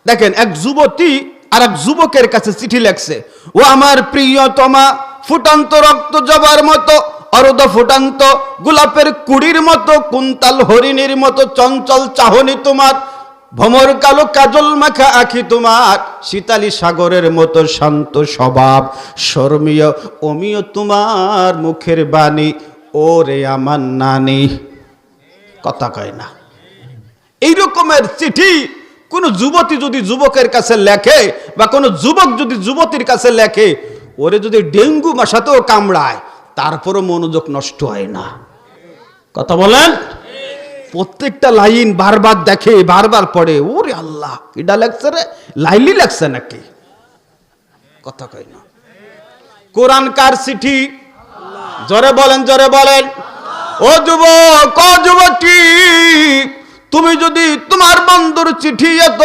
দেখেন, এক যুবতী আর এক যুবকের কাছে চিঠি লেখছে। ও আমার প্রিয়তমা, ফুটন্ত রক্ত জবার মতো, অরদ ফুটন্ত গোলাপের কুড়ির মতো, কুন্তাল হরিণীর মতো চঞ্চল চাহনি তোমার, ভমর কালো কাজল মাখা আখি তোমার, শীতালি সাগরের মতো শান্ত স্বভাব, শর্মীয় অমীয় তোমার মুখের বাণী, ওরে আমার নানি। কথা কয় না। এই রকমের চিঠি কোন যুবতী যদি যুবকের কাছে লেখে বা কোন যুবক যদি যুবতীর কাছে লেখে, ওরে যদি ডেঙ্গু মশাতেও কামড়ায় তারপরও মনোযোগ নষ্ট হয় না। কথা বলেন? প্রত্যেকটা লাইন বারবার দেখে, বারবার পড়ে। ওরে আল্লাহ, এটা লেখছে রে, লাইলি লেখছে নাকি? কথা কয় না। কোরআন কার চিঠি? জোরে বলেন, জোরে বলেন। ও যুবক, ও যুবতী, তুমি যদি তোমার বন্ধুর চিঠি এত